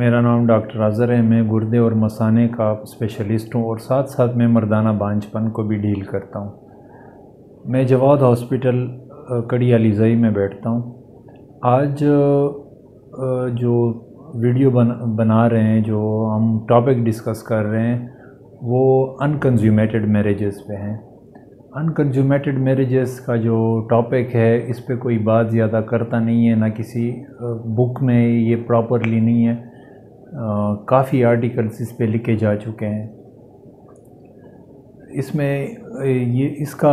मेरा नाम डॉक्टर अज़हर है। मैं गुर्दे और मसाने का स्पेशलिस्ट हूँ और साथ साथ मैं मर्दाना बांझपन को भी डील करता हूँ। मैं जवाद हॉस्पिटल कड़ी अलीज़ई में बैठता हूँ। आज जो वीडियो बना रहे हैं, जो हम टॉपिक डिस्कस कर रहे हैं, वो अनकंज्यूमेटेड मैरिजेस पे हैं। अनकंज्यूमेटेड मैरिजेस का जो टॉपिक है, इस पे कोई बात ज़्यादा करता नहीं है, ना किसी बुक में ये प्रॉपरली नहीं है। काफ़ी आर्टिकल्स इस पे लिखे जा चुके हैं। इसमें ये इसका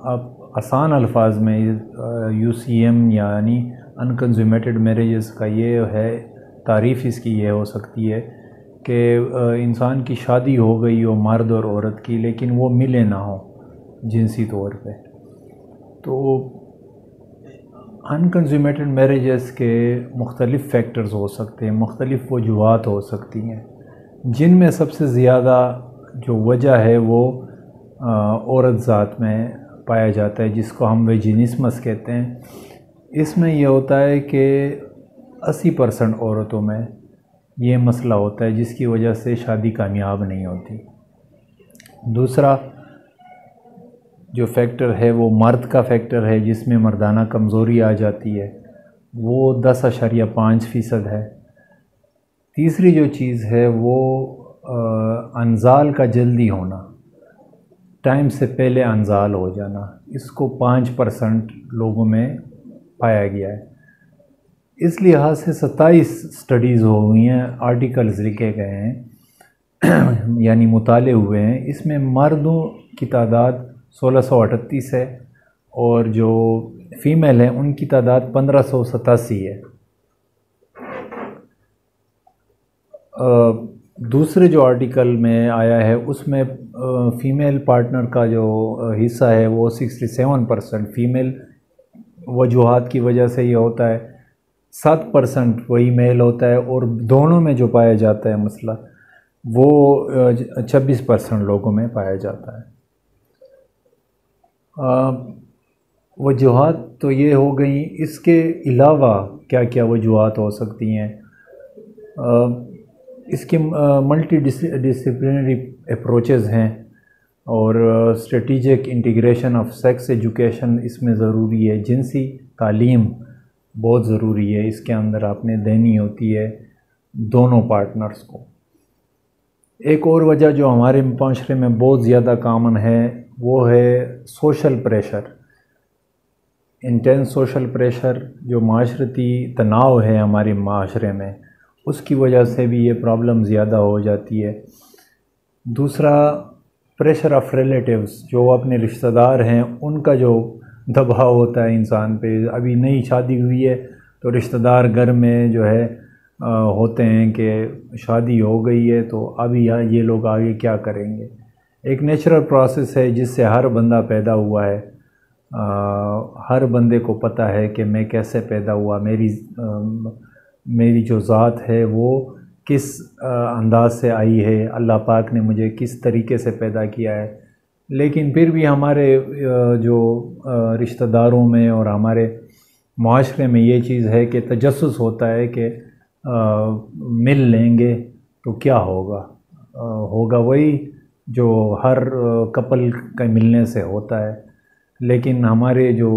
आप आसान अल्फाज में UCM यानी अनकंज्यूमेटेड मैरिजेस का ये है, तारीफ़ इसकी ये हो सकती है कि इंसान की शादी हो गई हो मर्द और औरत की, लेकिन वो मिले ना हो जिनसी तौर पे। तो अनकंज्यूमेटेड मैरिजेस के मुख्तलिफ़ फैक्टर्स हो सकते हैं, मुख्तलिफ़ वजूहात हो सकती हैं, जिनमें सबसे ज़्यादा जो वजह है वो औरत ज़ात में पाया जाता है, जिसको हम वेजिनिस्मस कहते हैं। इसमें यह होता है कि 80% औरतों में ये मसला होता है, जिसकी वजह से शादी कामयाब नहीं होती। दूसरा जो फैक्टर है वो मर्द का फैक्टर है, जिसमें मर्दाना कमज़ोरी आ जाती है, वो 10.5% है। तीसरी जो चीज़ है वो अनजाल का जल्दी होना, टाइम से पहले अनजाल हो जाना, इसको 5% लोगों में पाया गया है। इस लिहाज से 27 स्टडीज़ हो हुई हैं, आर्टिकल्स लिखे गए हैं यानी मुताले हुए हैं। इसमें मर्दों की तादाद 1638 है और जो फ़ीमेल हैं उनकी तादाद 1587 है। दूसरे जो आर्टिकल में आया है उसमें फ़ीमेल पार्टनर का जो हिस्सा है वो 67%। फ़ीमेल वजूहात की वजह से ये होता है। 7% वही मेल होता है, और दोनों में जो पाया जाता है मसला वो 26% लोगों में पाया जाता है। वजूहात तो ये हो गई, इसके अलावा क्या क्या वजूहात हो सकती हैं। इसके मल्टी डिसिप्लिनरी अप्रोचेस हैं और strategic integration of sex education इसमें ज़रूरी है। जिनसी तालीम बहुत ज़रूरी है, इसके अंदर आपने देनी होती है दोनों पार्टनर्स को। एक और वजह जो हमारे माशरे में बहुत ज़्यादा कामन है वो है social pressure, intense social pressure. जो माशरती तनाव है हमारे माशरे में, उसकी वजह से भी ये प्रॉब्लम ज़्यादा हो जाती है। दूसरा प्रेशर ऑफ रिलेटिव्स, जो अपने रिश्तेदार हैं उनका जो दबाव होता है इंसान पे। अभी नई शादी हुई है तो रिश्तेदार घर में जो है होते हैं कि शादी हो गई है तो अभी ये लोग आगे क्या करेंगे। एक नेचुरल प्रोसेस है जिससे हर बंदा पैदा हुआ है। हर बंदे को पता है कि मैं कैसे पैदा हुआ, मेरी जो ज़ात है वो किस अंदाज से आई है, अल्लाह पाक ने मुझे किस तरीके से पैदा किया है। लेकिन फिर भी हमारे जो रिश्तेदारों में और हमारे माशरे में ये चीज़ है कि तजस्सुस होता है कि मिल लेंगे तो क्या होगा। होगा वही जो हर कपल का मिलने से होता है, लेकिन हमारे जो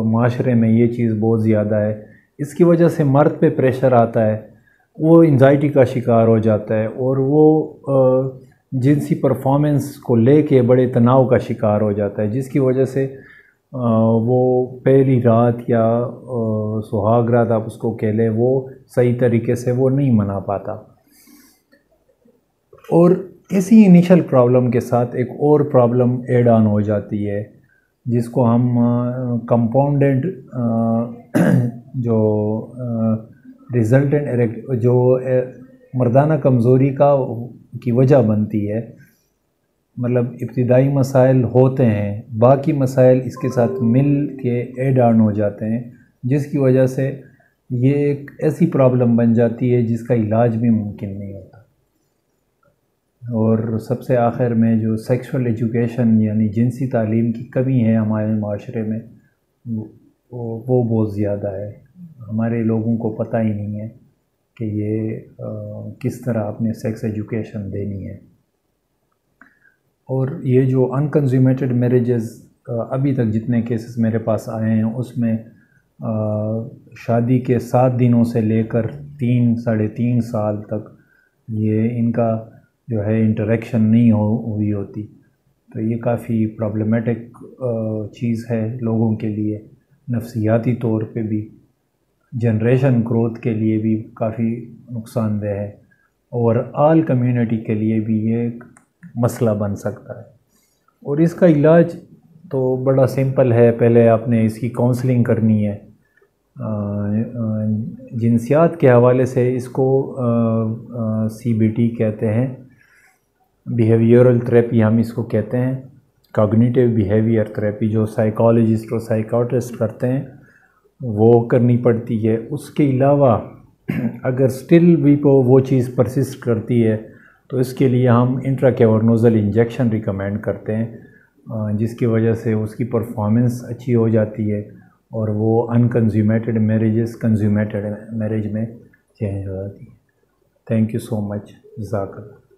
माशरे में ये चीज़ बहुत ज़्यादा है। इसकी वजह से मर्द पे प्रेशर आता है, वो एंजाइटी का शिकार हो जाता है और वो जिनसी परफॉर्मेंस को लेके बड़े तनाव का शिकार हो जाता है, जिसकी वजह से वो पहली रात या सुहाग रात आप उसको कह लें, वो सही तरीके से वो नहीं मना पाता। और इसी इनिशियल प्रॉब्लम के साथ एक और प्रॉब्लम एड ऑन हो जाती है, जिसको हम कंपाउंडेड जो रिजल्टेंट जो मर्दाना कमज़ोरी की वजह बनती है। मतलब इब्तिदाई मसाइल होते हैं, बाकी मसाइल इसके साथ मिल के एड ऑन हो जाते हैं, जिसकी वजह से ये एक ऐसी प्रॉब्लम बन जाती है जिसका इलाज भी मुमकिन नहीं होता। और सबसे आखिर में जो सेक्सुअल एजुकेशन यानी जिनसी तालीम की कमी है हमारे माशरे में, वो बहुत ज़्यादा है। हमारे लोगों को पता ही नहीं है कि ये किस तरह आपने सेक्स एजुकेशन देनी है। और ये जो अनकंज्यूमेटेड मैरिजेस अभी तक जितने केसेस मेरे पास आए हैं उसमें शादी के 7 दिनों से लेकर 3 साढ़े 3 साल तक ये इनका जो है इंटरेक्शन नहीं हुई होती। तो ये काफ़ी प्रॉब्लमेटिक चीज़ है लोगों के लिए, नफ्सियाती तौर पे भी, जनरेशन ग्रोथ के लिए भी काफ़ी नुकसानदेह है, और आल कम्युनिटी के लिए भी ये एक मसला बन सकता है। और इसका इलाज तो बड़ा सिंपल है, पहले आपने इसकी काउंसलिंग करनी है। जिनसियात के हवाले से इसको CBT कहते हैं, बिहेवियरल थेरेपी हम इसको कहते हैं, कॉग्निटिव बिहेवियर थेरेपी, जो साइकोलॉजिस्ट और साइकाट्रिस्ट करते हैं वो करनी पड़ती है। उसके अलावा अगर स्टिल भी वो चीज़ परसिस्ट करती है तो इसके लिए हम इंट्राकैवर्नोजल इंजेक्शन रिकमेंड करते हैं, जिसकी वजह से उसकी परफॉर्मेंस अच्छी हो जाती है और वो अनकंज्यूमेटेड मैरिजेस कंज्यूमेटेड मैरिज में चेंज हो जाती है। Thank you so much. जज़ाकल्लाह।